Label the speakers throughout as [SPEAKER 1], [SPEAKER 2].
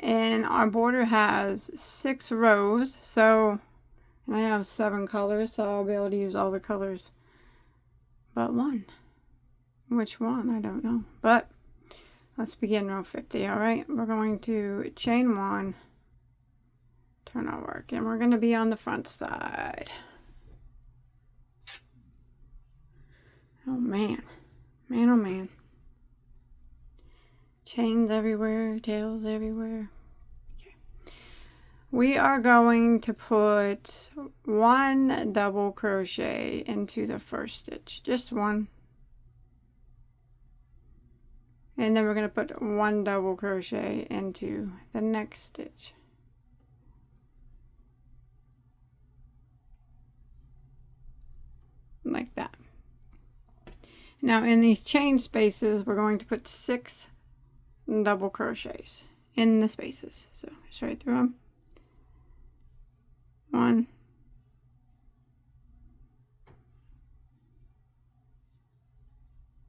[SPEAKER 1] And our border has 6 rows, so, and I have 7 colors, so I'll be able to use all the colors but one. Which one? I don't know. But let's begin row 50, alright? We're going to chain 1, turn our work, and we're going to be on the front side. Oh man. Man, oh man. Chains everywhere, tails everywhere. Okay. We are going to put 1 double crochet into the first stitch. Just 1. And then we're going to put 1 double crochet into the next stitch. Like that. Now in these chain spaces, we're going to put 6 double crochets in the spaces. So just right through them. 1,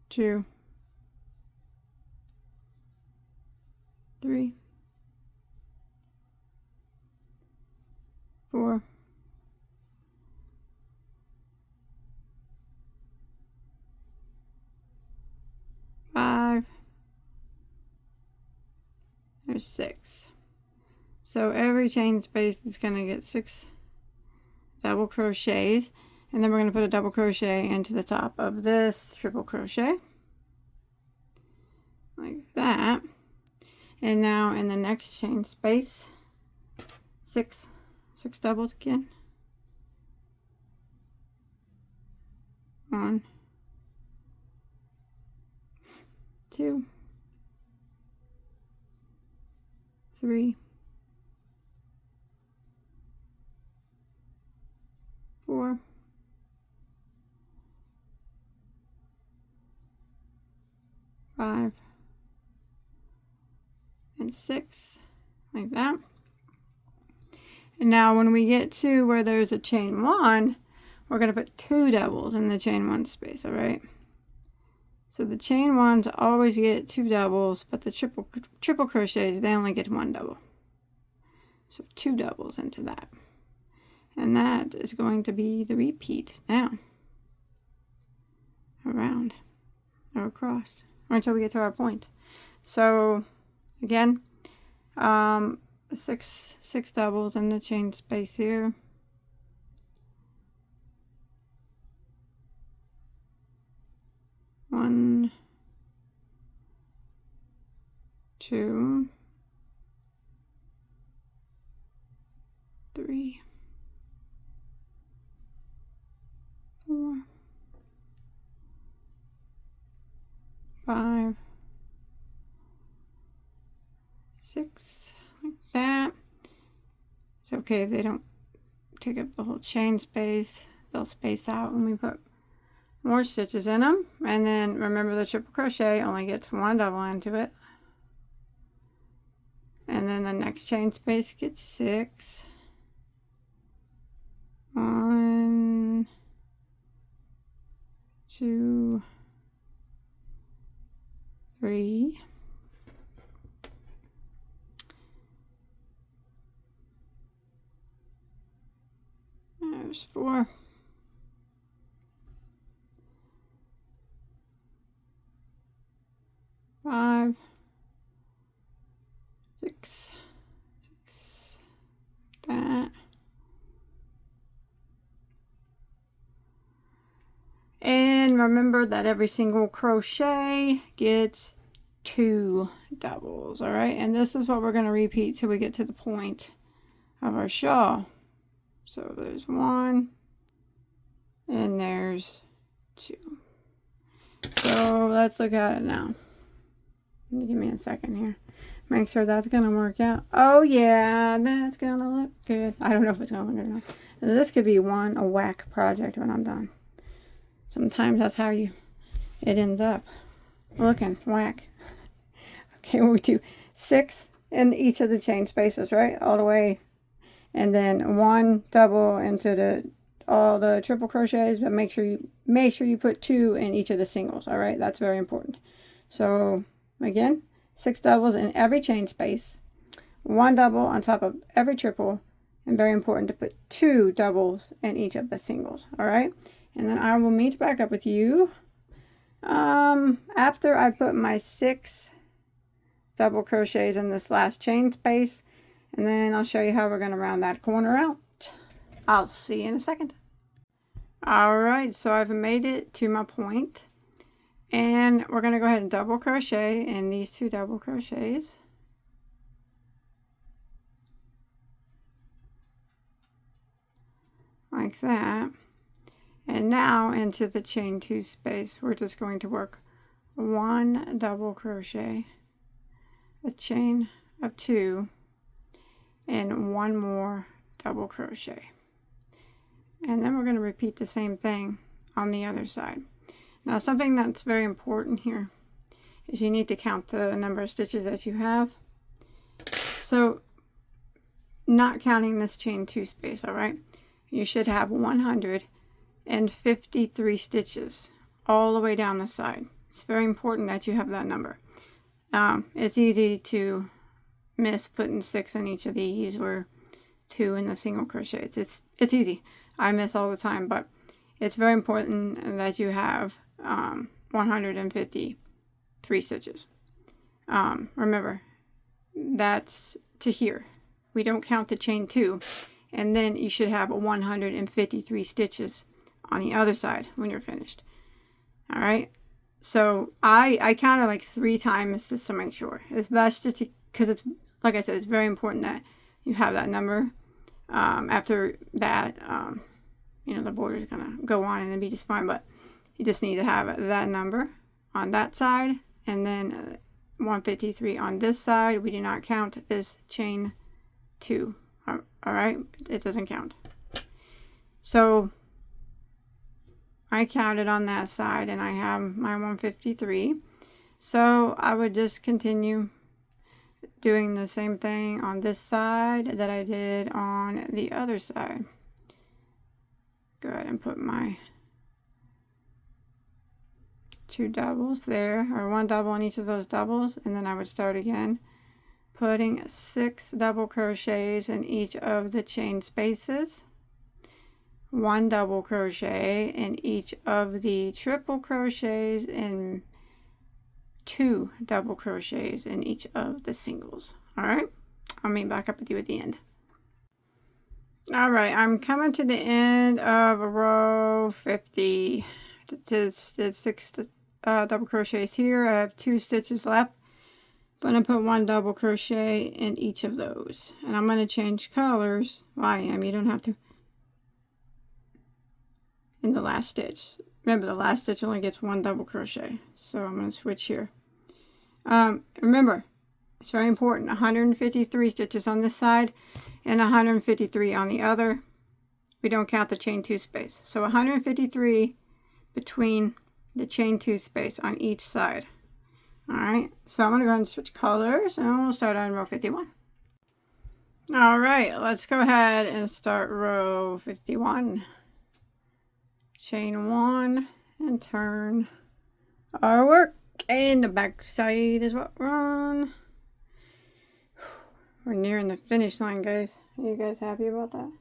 [SPEAKER 1] 2, 3, 4, 5, there's 6. So every chain space is going to get 6 double crochets, and then we're going to put a double crochet into the top of this triple crochet like that. And now in the next chain space, 6 doubles again. 1, 2, 3, 4, 5, and 6, like that. And now when we get to where there's a chain 1, we're going to put 2 doubles in the chain 1 space, alright? So the chain 1s always get 2 doubles, but the triple crochets, they only get 1 double. So 2 doubles into that. And that is going to be the repeat now. Around or across, or until we get to our point. So again, 6 doubles in the chain space here. One, 2, 3, 4, 5, 6, like that. It's okay if they don't take up the whole chain space. They'll space out when we put more stitches in them. And then remember, the triple crochet only gets 1 double into it. And then the next chain space gets 6. 1, 2, 3, 4, 5, 6, that. And remember that every single crochet gets 2 doubles, all right? And this is what we're going to repeat till we get to the point of our shawl. So there's 1 and there's 2. So let's look at it now. Give me a second here. Make sure that's going to work out. Oh yeah, that's going to look good. I don't know if it's going to look good or not. This could be a whack project when I'm done. Sometimes that's how it ends up looking whack. Okay, we'll do 6 in each of the chain spaces, right? All the way. And then 1 double into all the triple crochets, but make sure you put 2 in each of the singles, all right? That's very important. So again, 6 doubles in every chain space, 1 double on top of every triple, and very important to put 2 doubles in each of the singles. All right, and then I will meet back up with you after I put my 6 double crochets in this last chain space, and then I'll show you how we're going to round that corner out. I'll see you in a second. All right, so I've made it to my point, and we're going to go ahead and double crochet in these 2 double crochets. Like that. And now into the chain 2 space, we're just going to work 1 double crochet, a chain of 2, and 1 more double crochet. And then we're going to repeat the same thing on the other side. Now, something that's very important here is you need to count the number of stitches that you have. So, not counting this chain 2 space, all right? You should have 153 stitches all the way down the side. It's very important that you have that number. It's easy to miss putting 6 in each of these or 2 in the single crochets. It's easy. I miss all the time, but it's very important that you have 153 stitches. Remember, that's to here. We don't count the chain 2, and then you should have 153 stitches on the other side when you're finished. All right. So I counted like 3 times just to make sure. It's best just because it's, like I said, it's very important that you have that number. After that, you know, the border is gonna go on and it'll be just fine, but you just need to have that number on that side, and then 153 on this side. We do not count this chain 2. All right, it doesn't count. So I counted on that side, and I have my 153. So I would just continue doing the same thing on this side that I did on the other side. Go ahead and put my 2 doubles there, or 1 double on each of those doubles, and then I would start again, putting 6 double crochets in each of the chain spaces, 1 double crochet in each of the triple crochets, and 2 double crochets in each of the singles. All right, I'll meet back up with you at the end. All right, I'm coming to the end of row 50. Did 6 double crochets here. I have 2 stitches left. I'm going to put 1 double crochet in each of those. And I'm going to change colors. Well, I am. You don't have to. In the last stitch. Remember, the last stitch only gets 1 double crochet. So I'm going to switch here. Remember, it's very important. 153 stitches on this side and 153 on the other. We don't count the chain 2 space. So 153 between the chain 2 space on each side. All right, so I'm going to go ahead and switch colors, and we'll start on row 51. All right, let's go ahead and start row 51. Chain 1 and turn our work, and the back side is what we're on. We're nearing the finish line, guys. Are you guys happy about that?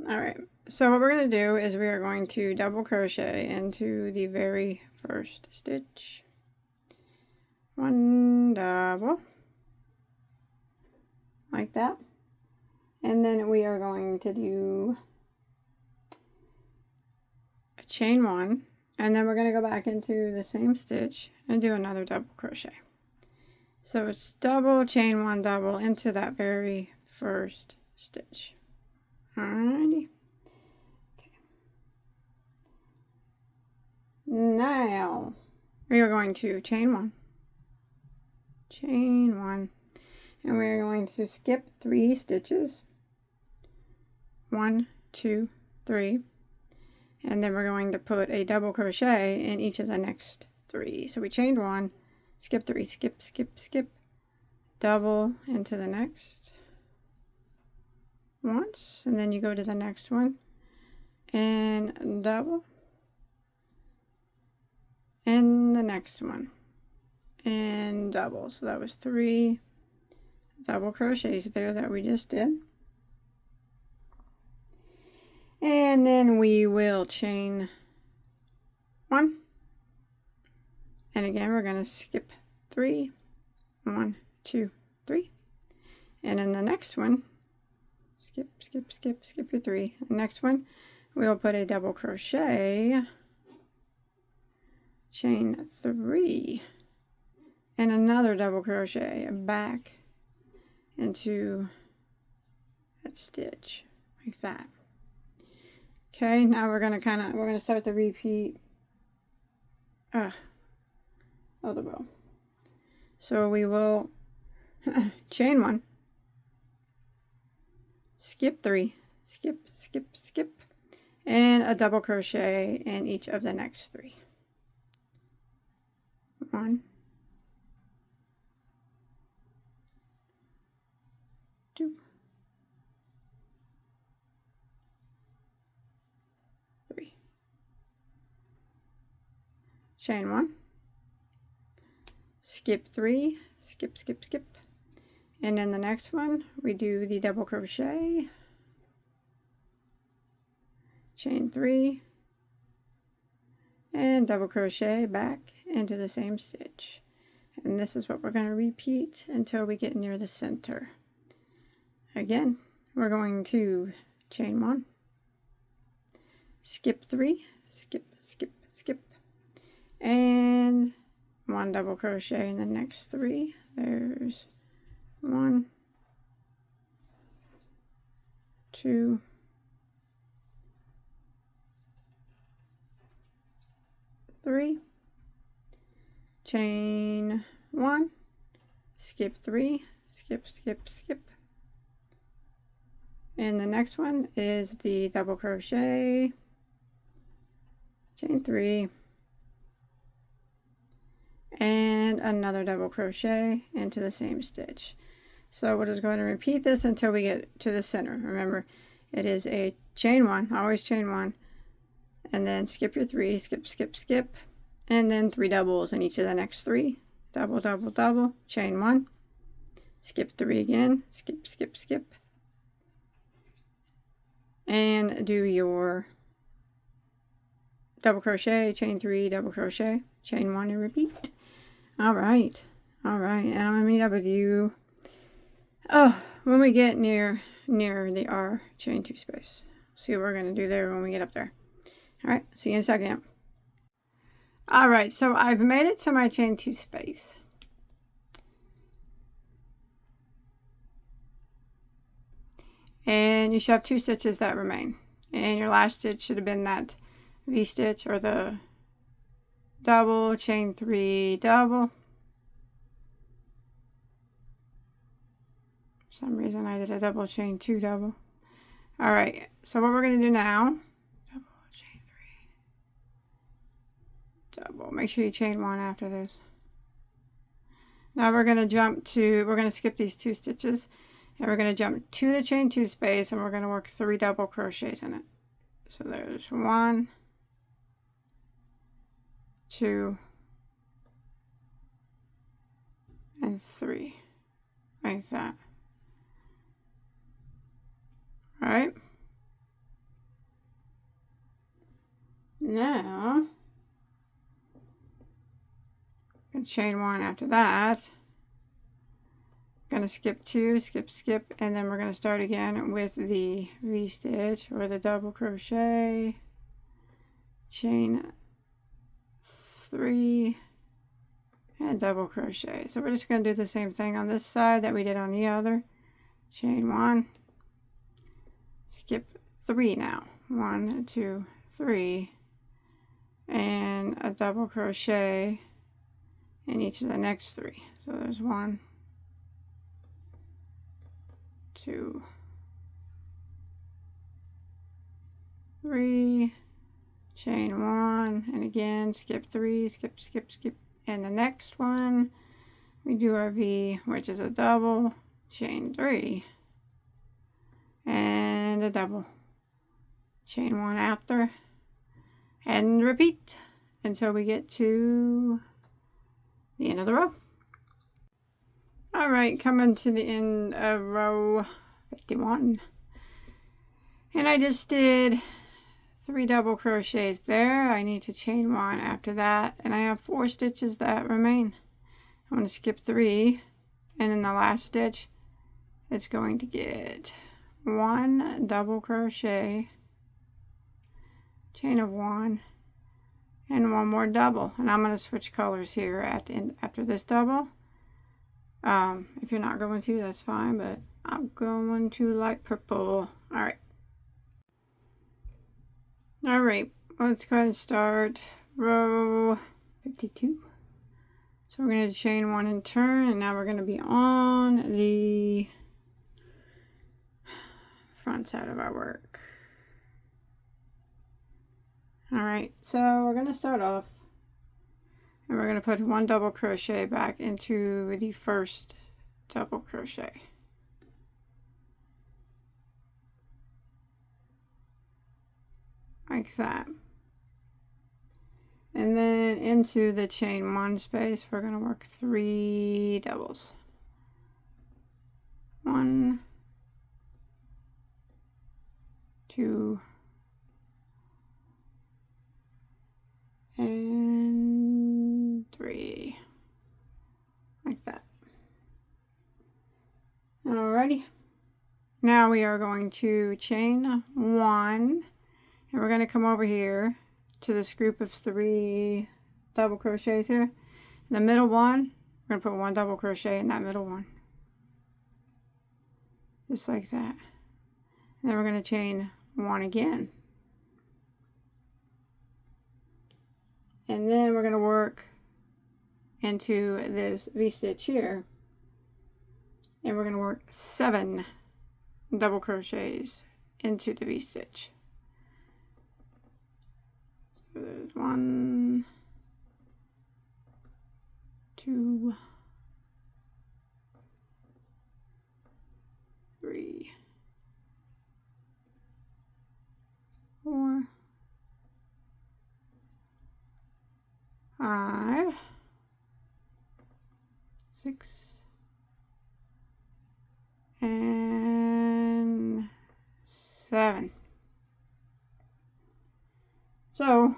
[SPEAKER 1] All right, so what we're going to do is we are going to double crochet into the very first stitch. 1 double, like that. And then we are going to do a chain 1, and then we're going to go back into the same stitch and do another double crochet. So it's double, chain 1, double into that very first stitch. Alrighty. Okay. Now we are going to chain 1, chain 1, and we are going to skip 3 stitches. 1, 2, 3, and then we're going to put a double crochet in each of the next 3. So we chained 1, skip 3, skip, skip, skip, double into the next once, and then you go to the next one and double, and the next one and double. So that was 3, double crochets there that we just did. And then we will chain 1. And again, we're going to skip 3. 1, 2, 3. And in the next one, skip, skip, skip, skip your 3. The next one, we'll put a double crochet, chain 3, and another double crochet back into that stitch like that. Okay, now we're gonna start the repeat of the row. So we will chain 1, skip 3, skip, skip, skip, and a double crochet in each of the next 3. 1, 2, 3. Chain 1, skip 3, skip, skip, skip, and in the next one we do the double crochet, chain 3, and double crochet back into the same stitch. And this is what we're going to repeat until we get near the center. Again, we're going to chain 1, skip 3, skip, skip, skip, and 1 double crochet in the next 3. There's 1, 2, 3, chain 1, skip 3, skip, skip, skip, and the next one is the double crochet, chain 3, and another double crochet into the same stitch. So we're just going to repeat this until we get to the center. Remember, it is a chain 1, always chain 1, and then skip your 3, skip, skip, skip, and then 3 doubles in each of the next 3. Double, double, double, chain 1, skip 3 again, skip, skip, skip, and do your double crochet, chain 3, double crochet, chain 1, and repeat. All right, and I'm gonna meet up with you when we get near the R chain 2 space. See what we're gonna do there when we get up there. All right, see you in a second. All right, so I've made it to my chain 2 space. And you should have 2 stitches that remain. And your last stitch should have been that V stitch or the double, chain 3, double. For some reason I did a double, chain 2, double. All right, so what we're going to do now, double, chain 3, double. Make sure you chain 1 after this. Now we're going to skip these 2 stitches, and we're going to jump to the chain 2 space, and we're going to work 3 double crochets in it. So there's 1, 2, and 3, like that. All right. Now, I'm going to chain 1 after that. Going to skip 2, skip, skip, and then we're going to start again with the V stitch or the double crochet, chain 3, and double crochet. So we're just going to do the same thing on this side that we did on the other. Chain 1, skip 3 now. 1, 2, 3, and a double crochet in each of the next 3. So there's 1, 2, 3, chain 1, and again skip 3, skip, skip, skip, and the next one we do our V, which is a double, chain 3, and a double, chain 1 after, and repeat until we get to the end of the row. All right, coming to the end of row 51. And I just did 3 double crochets there. I need to chain 1 after that, and I have 4 stitches that remain. I'm going to skip 3, and in the last stitch it's going to get 1 double crochet, chain of 1, and 1 more double. And I'm going to switch colors here at the end, after this double. If you're not going to, that's fine, but I'm going to light purple. Alright, let's go ahead and start row 52. So we're going to chain 1 and turn, and now we're going to be on the front side of our work. Alright, so we're going to start off, and we're going to put 1 double crochet back into the first double crochet. Like that. And then into the chain 1 space, we're going to work 3 doubles. 1, 2, and 3. Like that. Alrighty. Now we are going to chain 1, and we're going to come over here to this group of 3 double crochets here. In the middle one, we're going to put 1 double crochet in that middle one. Just like that. And then we're going to chain 1 again. And then we're going to work into this V-stitch here. And we're going to work 7 double crochets into the V-stitch. So there's 1, 2, 3, 4, 5, 6, and 7. So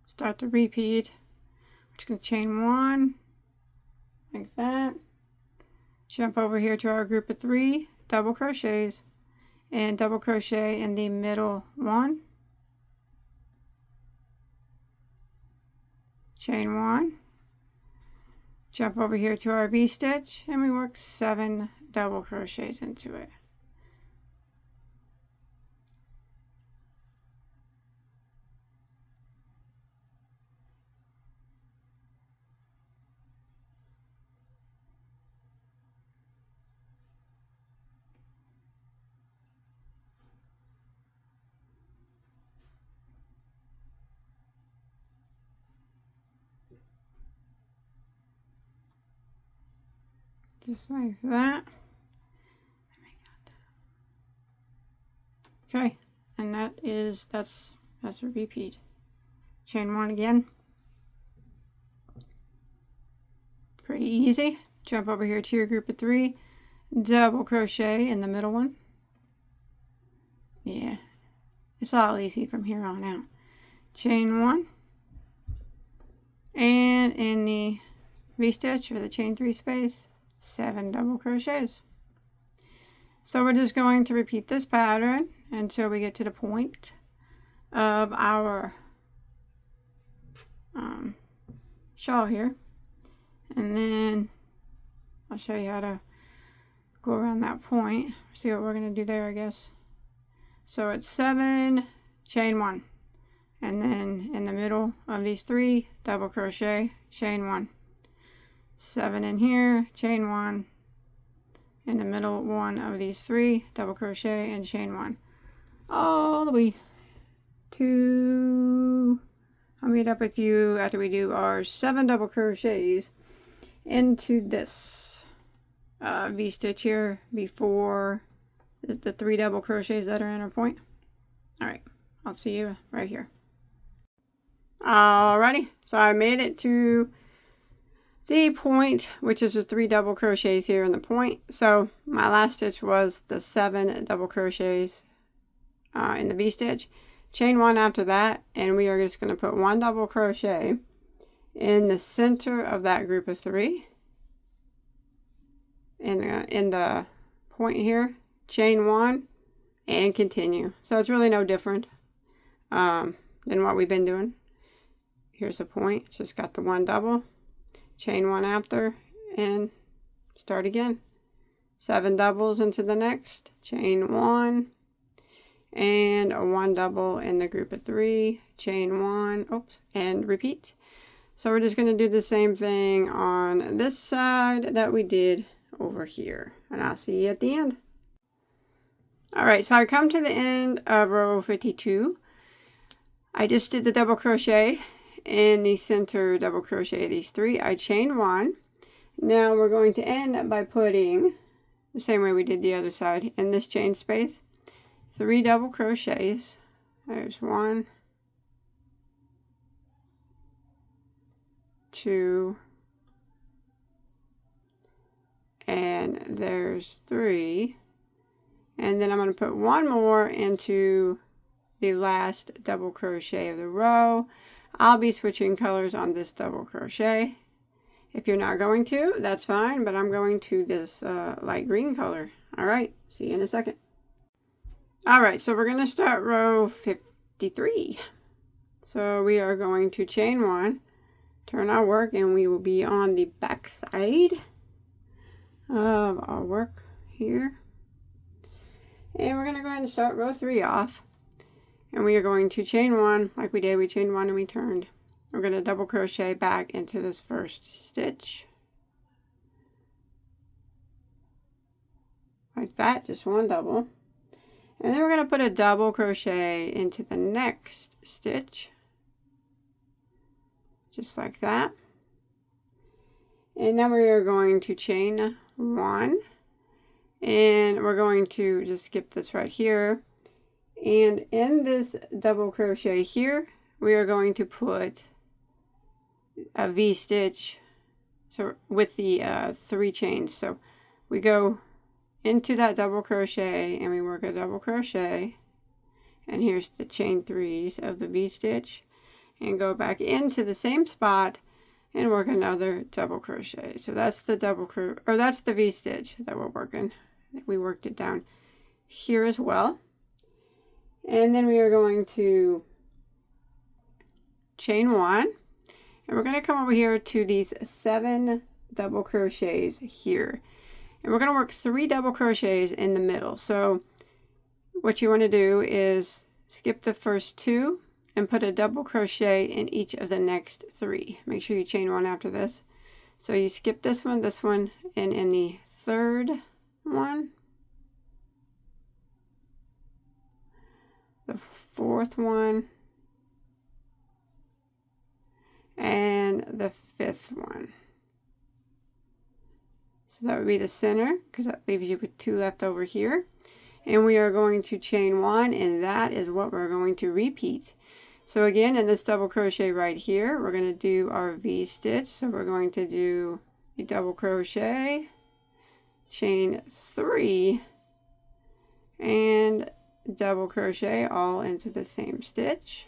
[SPEAKER 1] start the repeat. We're just going to chain 1 like that, jump over here to our group of 3 double crochets, and double crochet in the middle one, chain 1, jump over here to our V-stitch, and we work 7 double crochets into it. Just like that. Okay, and that's a repeat. Chain 1 again. Pretty easy. Jump over here to your group of 3, double crochet in the middle one. Yeah, it's all easy from here on out. Chain 1, and in the V-stitch or the chain 3 space, 7 double crochets. So we're just going to repeat this pattern until we get to the point of our shawl here, and then I'll show you how to go around that point. See what we're going to do there, I guess. So it's 7, chain 1, and then in the middle of these 3 double crochet, chain 1, 7 in here, chain 1, in the middle one of these 3 double crochet and chain 1, all the way to, I'll meet up with you after we do our 7 double crochets into this V-stitch here before the 3 double crochets that are in our point. Alright, I'll see you right here. Alrighty, so I made it to the point, which is just 3 double crochets here in the point. So my last stitch was the 7 double crochets in the V-stitch. Chain 1 after that, and we are just going to put 1 double crochet in the center of that group of 3 in the point here. Chain 1 and continue. So it's really no different than what we've been doing. Here's the point. It's just got the 1 double. Chain 1 after and start again. 7 doubles into the next. Chain 1 and a 1 double in the group of 3. Chain 1, oops, and repeat. So we're just going to do the same thing on this side that we did over here. And I'll see you at the end. Alright, so I come to the end of row 52. I just did the double crochet in the center double crochet of these 3. I chain 1. Now we're going to end by putting, the same way we did the other side, in this chain space, 3 double crochets. There's 1, 2, and there's 3. And then I'm going to put 1 more into the last double crochet of the row. I'll be switching colors on this double crochet. If you're not going to, that's fine, but I'm going to this light green color. Alright, see you in a second. Alright, so we're going to start row 53. So we are going to chain 1, turn our work, and we will be on the back side of our work here. And we're going to go ahead and start row 3 off. And we are going to chain 1 like we did. We chained 1 and we turned. We're going to double crochet back into this first stitch. Like that, just 1 double. And then we're going to put a double crochet into the next stitch. Just like that. And now we are going to chain 1. And we're going to just skip this right here. And in this double crochet here, we are going to put a V-stitch, so with the 3 chains. So we go into that double crochet and we work a double crochet, and here's the chain 3s of the V-stitch, and go back into the same spot and work another double crochet. So that's the that's the V-stitch that we're working. We worked it down here as well. And then we are going to chain 1, and we're going to come over here to these 7 double crochets here, and we're going to work 3 double crochets in the middle. So what you want to do is skip the first 2 and put a double crochet in each of the next 3. Make sure you chain 1 after this. So you skip this one, and in the third one, the 4th one, and the 5th one. So that would be the center, because that leaves you with 2 left over here. And we are going to chain 1, and that is what we're going to repeat. So again, in this double crochet right here, we're going to do our V-stitch. So we're going to do a double crochet, chain 3, and double crochet all into the same stitch.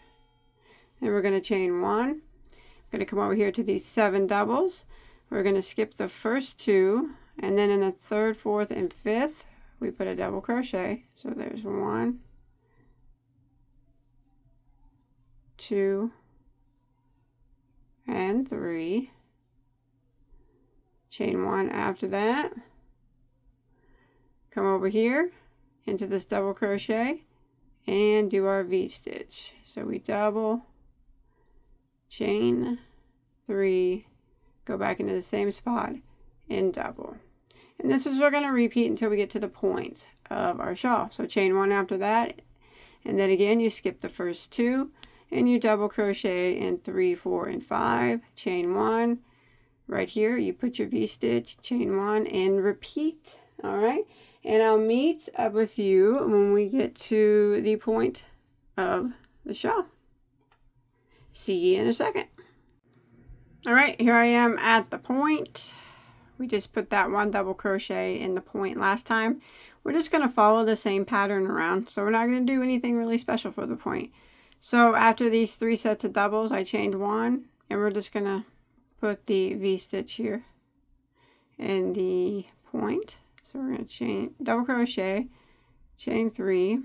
[SPEAKER 1] Then we're going to chain 1. We're going to come over here to these 7 doubles. We're going to skip the first 2, and then in the 3rd, 4th, and 5th, we put a double crochet. So there's 1, 2, and 3. Chain 1 after that. Come over here into this double crochet and do our V-stitch. So we double, chain 3, go back into the same spot and double. And this is what we're going to repeat until we get to the point of our shawl. So chain 1 after that, and then again you skip the first 2 and you double crochet in 3, 4, and 5, chain 1. Right here you put your V-stitch, chain 1, and repeat. All right, and I'll meet up with you when we get to the point of the shawl. See you in a second. All right, here I am at the point. We just put that one double crochet in the point last time. We're just going to follow the same pattern around, so we're not going to do anything really special for the point. So after these 3 sets of doubles, I chained 1, and we're just going to put the V-stitch here in the point. So we're going to chain double crochet, chain 3,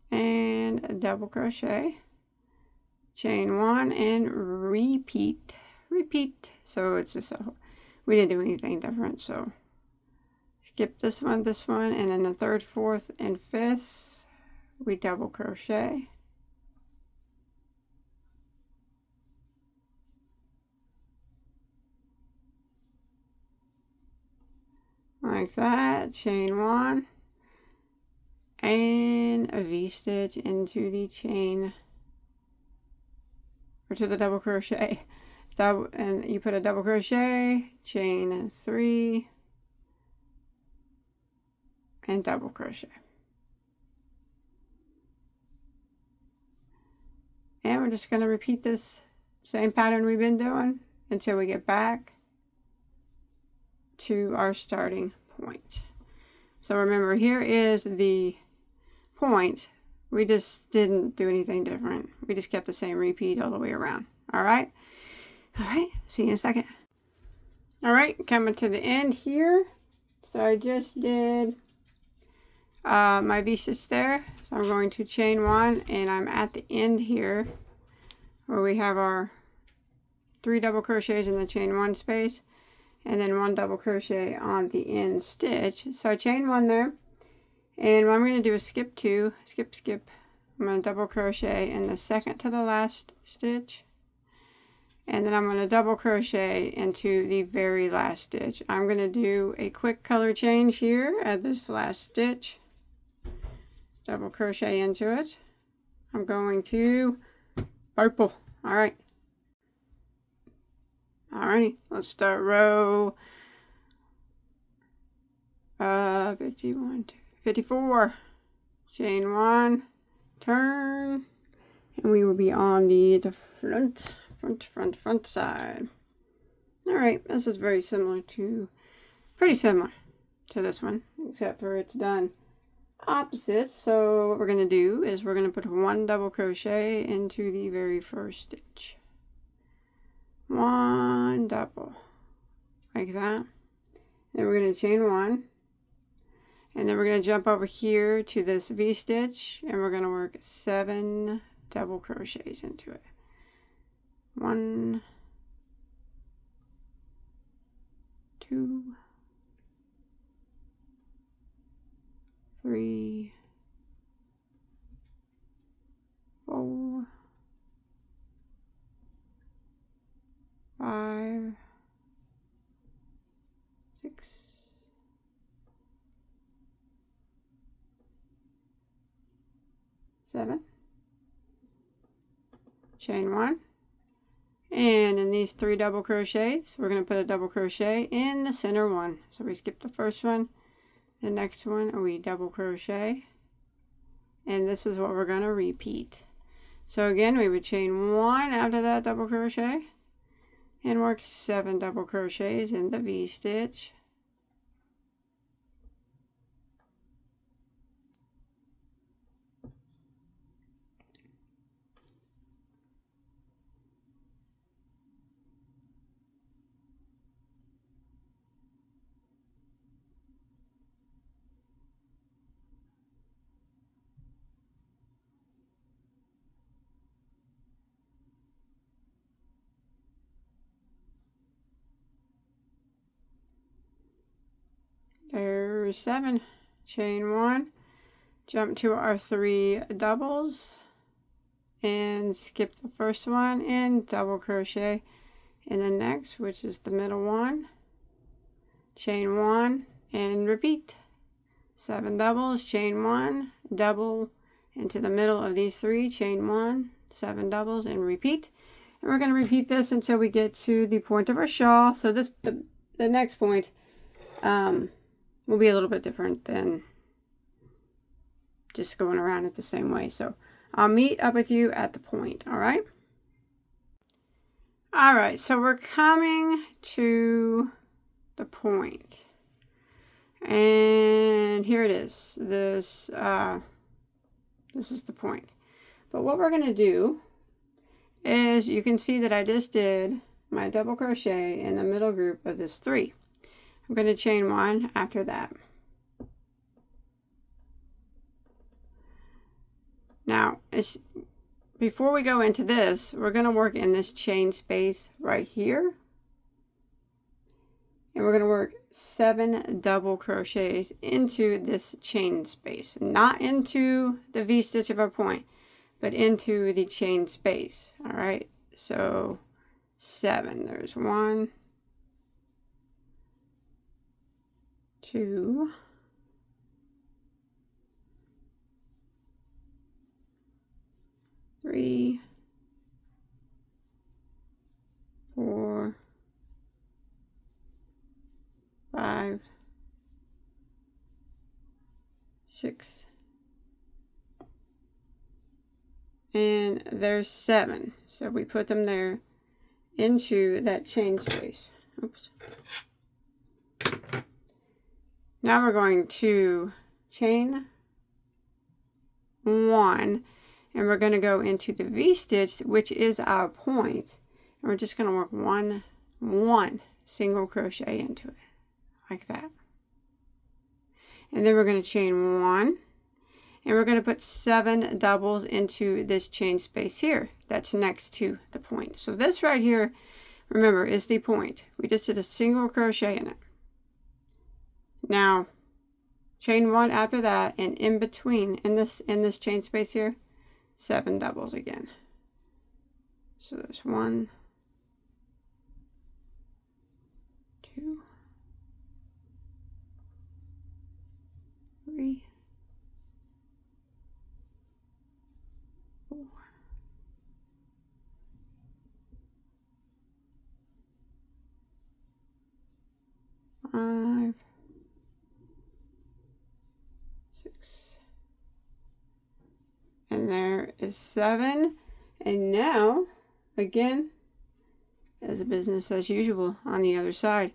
[SPEAKER 1] and a double crochet, chain 1, and repeat. So it's just we didn't do anything different, so skip this one, and then the 3rd, 4th, and 5th, we double crochet. Like that, chain 1, and a V-stitch into the chain, or to the double crochet. And you put a double crochet, chain 3, and double crochet. And we're just going to repeat this same pattern we've been doing until we get back to our starting point. So remember, here is the point. We just didn't do anything different. We just kept the same repeat all the way around. All right? All right, see you in a second. All right, coming to the end here. So I just did my V-stitch there. So I'm going to chain 1, and I'm at the end here where we have our 3 double crochets in the chain 1 space, and then 1 double crochet on the end stitch. So I chain 1 there, and what I'm going to do is skip 2, skip. I'm going to double crochet in the second to the last stitch, and then I'm going to double crochet into the very last stitch. I'm going to do a quick color change here at this last stitch. Double crochet into it. I'm going to purple. All right. Alrighty, let's start row 54. Chain 1, turn, and we will be on the front side. Alright, this is very similar to, pretty similar to this one, except for it's done opposite. So what we're going to do is we're going to put 1 double crochet into the very first stitch. 1 double, like that. Then we're going to chain 1, and then we're going to jump over here to this V-stitch, and we're going to work 7 double crochets into it. 1, 2, 3, 4, 5, 6, 7, chain 1, and in these 3 double crochets we're going to put a double crochet in the center one. So we skip the first one, the next one we double crochet, and this is what we're going to repeat. So again, we would chain 1 after that double crochet and work 7 double crochets in the V-stitch. There's 7, chain 1, jump to our 3 doubles, and skip the first one and double crochet in the next, which is the middle one, chain 1, and repeat. 7 doubles, chain 1, double into the middle of these 3, chain 1, 7 doubles, and repeat. And we're going to repeat this until we get to the point of our shawl. So this the next point will be a little bit different than just going around it the same way. So I'll meet up with you at the point. All right. All right, so we're coming to the point. And here it is. This is the point. But what we're going to do is, you can see that I just did my double crochet in the middle group of this 3. I'm going to chain 1 after that. Now, before we go into this, we're going to work in this chain space right here. And we're going to work 7 double crochets into this chain space. Not into the V-stitch of our point, but into the chain space. All right, so 7. There's 1, 2, 3, 4, 5, 6, and there's 7. So we put them there into that chain space. Oops. Now we're going to chain 1, and we're going to go into the V-stitch, which is our point, and we're just going to work one single crochet into it, like that. And then we're going to chain 1, and we're going to put 7 doubles into this chain space here that's next to the point. So this right here, remember, is the point. We just did a single crochet in it. Now chain 1 after that, and in between, in this chain space here, 7 doubles again. So there's 1, 2, 3, 4, 5, 6, and there is 7. And now, again, as a business as usual on the other side,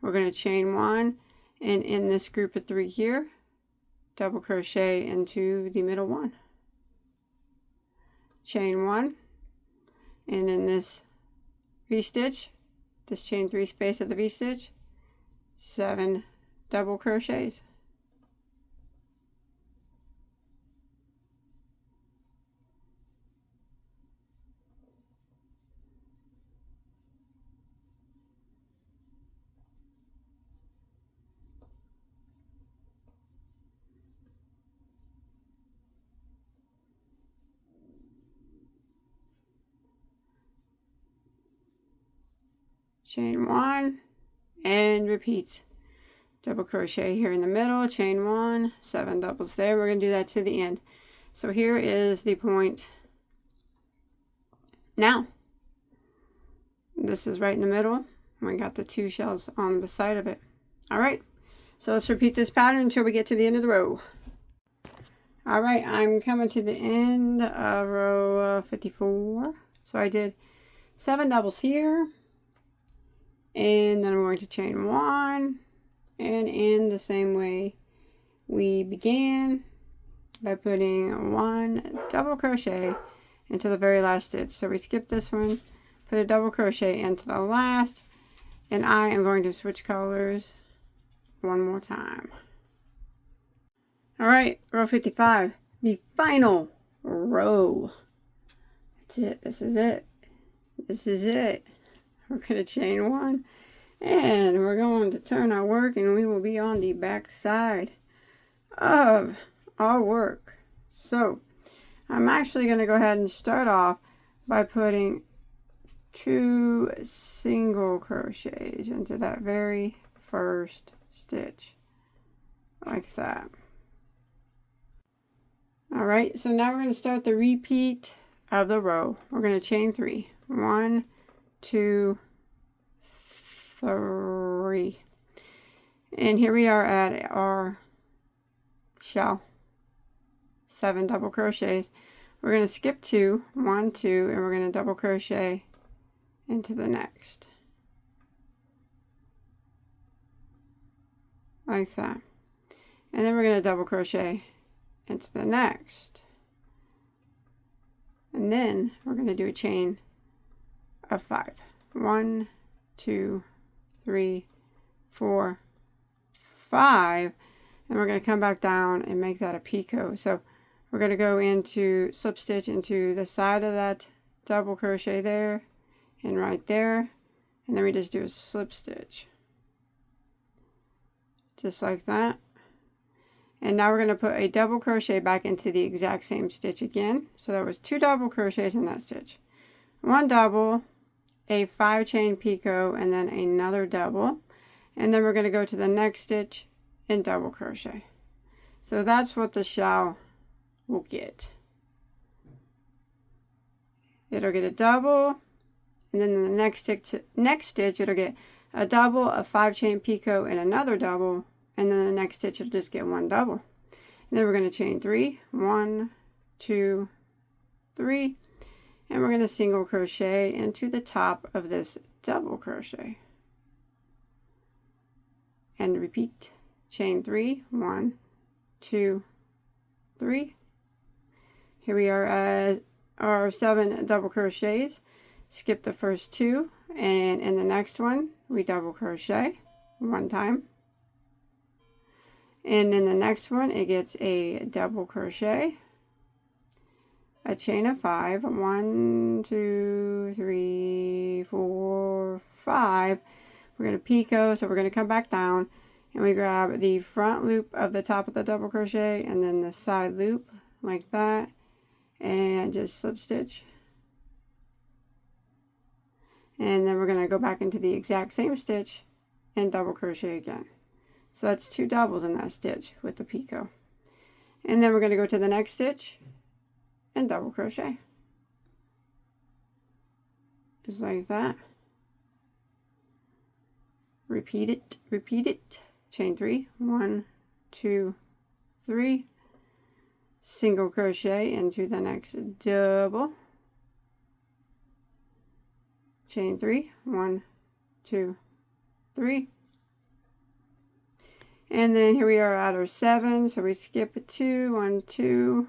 [SPEAKER 1] we're going to chain 1, and in this group of 3 here, double crochet into the middle one. Chain 1, and in this V-stitch, this chain 3 space of the V-stitch, 7 double crochets. Chain 1 and repeat. Double crochet here in the middle, chain 1, 7 doubles there. We're going to do that to the end. So here is the point. Now, this is right in the middle. We got the 2 shells on the side of it. All right, so let's repeat this pattern until we get to the end of the row. All right, I'm coming to the end of row 54. So I did 7 doubles here, and then I'm going to chain 1 and end the same way we began, by putting 1 double crochet into the very last stitch. So we skip this one, put a double crochet into the last, and I am going to switch colors one more time. All right, row 55, the final row. That's it. This is it. This is it. We're going to chain 1, and we're going to turn our work, and we will be on the back side of our work. So I'm actually going to go ahead and start off by putting 2 single crochets into that very first stitch, like that. All right, so now we're going to start the repeat of the row. We're going to chain 3. 1, 2, 3, and here we are at our shell. 7 double crochets. We're going to skip 2, 1, 2, and we're going to double crochet into the next, like that. And then we're going to double crochet into the next, and then we're going to do a chain of 5. 1, 2, 3, 4, 5, and we're going to come back down and make that a picot. So we're going to go into slip stitch into the side of that double crochet there and right there, and then we just do a slip stitch just like that. And now we're going to put a double crochet back into the exact same stitch again. So there was 2 double crochets in that stitch, 1 double, a 5 chain picot, and then another double, and then we're going to go to the next stitch and double crochet. So that's what the shawl will get. It'll get a double, and then in the next stitch it'll get a double, a 5 chain picot, and another double, and then the next stitch it'll just get 1 double. And then we're going to chain 3, 1, 2, 3, and we're going to single crochet into the top of this double crochet and repeat. Chain 3, 1, 2, 3. Here we are at our 7 double crochets. Skip the first 2, and in the next one we double crochet 1 time, and in the next one it gets a double crochet, a chain of 5, 1, 2, 3, 4, 5. We're going to picot, so we're going to come back down and we grab the front loop of the top of the double crochet and then the side loop like that, and just slip stitch, and then we're going to go back into the exact same stitch and double crochet again. So that's 2 doubles in that stitch with the picot, and then we're going to go to the next stitch and double crochet just like that. Repeat it. Chain 3, 1, 2, 3, single crochet into the next double, chain 3, 1, 2, 3, and then here we are at our 7, so we skip a 2, 1, 2,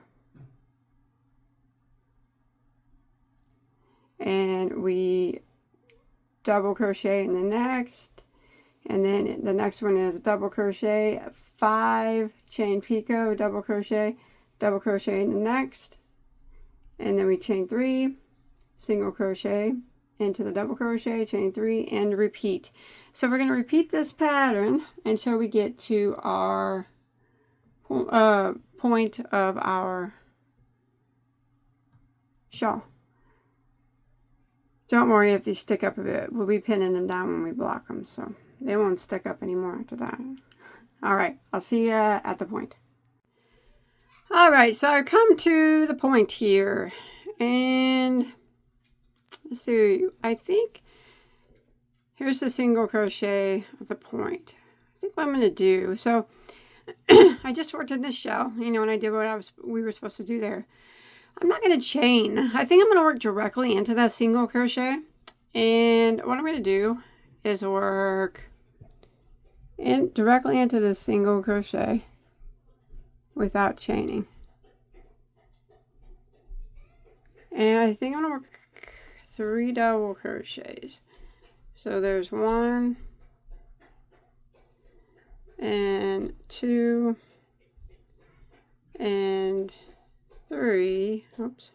[SPEAKER 1] and we double crochet in the next, and then the next one is double crochet, 5 chain picot, double crochet in the next, and then we chain 3, single crochet into the double crochet, chain 3, and repeat. So we're going to repeat this pattern until we get to our point of our shawl. Don't worry if these stick up a bit. We'll be pinning them down when we block them, so they won't stick up anymore after that. All right, I'll see you at the point. All right, so I've come to the point here, and let's see, I think here's the single crochet of the point. I think what I'm going to do, so I just worked in this shell, you know, and I did what we were supposed to do there. I'm not going to chain. I think I'm going to work directly into that single crochet, and what I'm going to do is work directly into the single crochet without chaining. And I think I'm going to work 3 double crochets. So there's 1 and 2 and 3. Oops.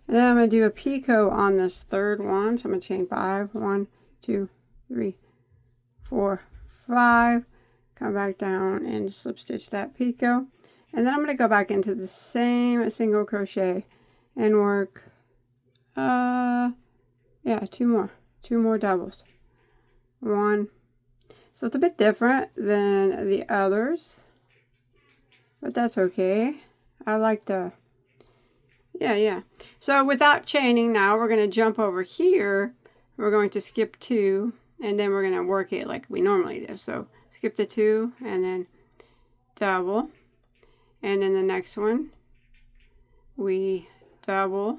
[SPEAKER 1] And then I'm going to do a picot on this 3rd one. So I'm going to chain 5. 1, 2, 3, 4, 5. Come back down and slip stitch that picot. And then I'm going to go back into the same single crochet and work, yeah, 2 more doubles. 1. So it's a bit different than the others, but that's okay. I like to, yeah. So without chaining now, we're going to jump over here. We're going to skip 2, and then we're going to work it like we normally do. So skip the 2, and then double. And then the next one, we double,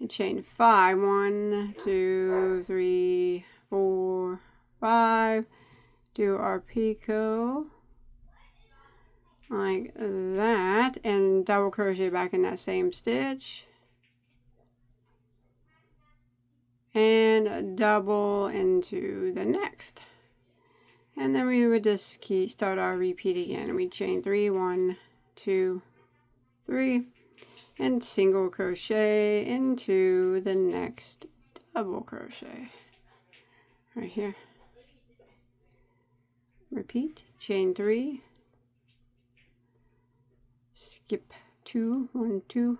[SPEAKER 1] and chain 5. 1, 2, 3, 4, 5. Do our picot like that, and double crochet back in that same stitch, and double into the next, and then we would just start our repeat again, and we chain 3, 1, 2, 3, and single crochet into the next double crochet right here. Repeat, chain 3, skip 2, 1, 2,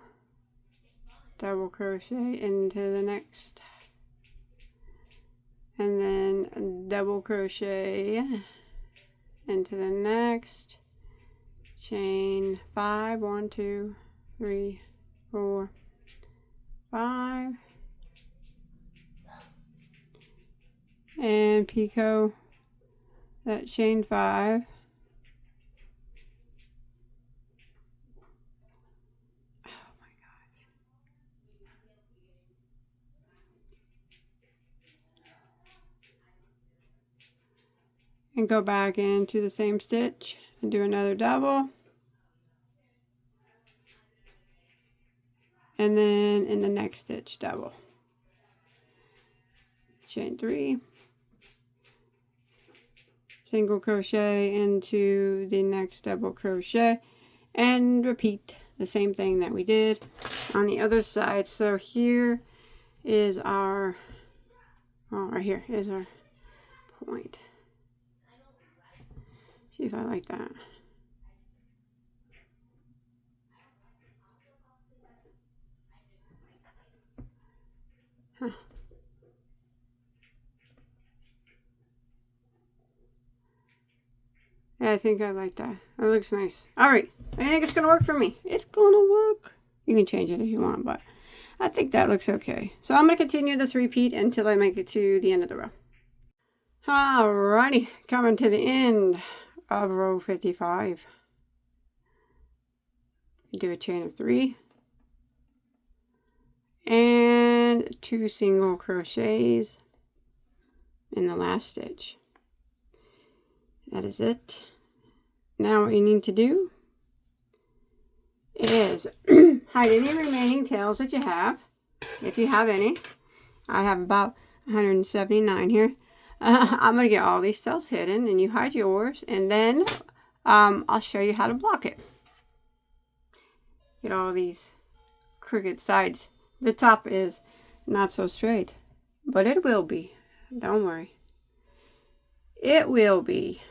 [SPEAKER 1] double crochet into the next, and then double crochet into the next, chain 5, 1, 2, 3, 4, 5, and picot that chain 5, and go back into the same stitch and do another double, and then in the next stitch double, chain 3, single crochet into the next double crochet, and repeat the same thing that we did on the other side. So here is our, oh, right here is our point. See if I like that. Huh. Yeah, I think I like that. That looks nice. All right, I think it's gonna work for me. It's gonna work. You can change it if you want, but I think that looks okay. So I'm gonna continue this repeat until I make it to the end of the row. Alrighty, coming to the end of row 55. Do a chain of 3 and 2 single crochets in the last stitch. That is it. Now what you need to do is hide any remaining tails that you have, if you have any. I have about 179 here. I'm going to get all these tails hidden, and you hide yours, and then I'll show you how to block it. Get all these crooked sides. The top is not so straight, but it will be. Don't worry. It will be.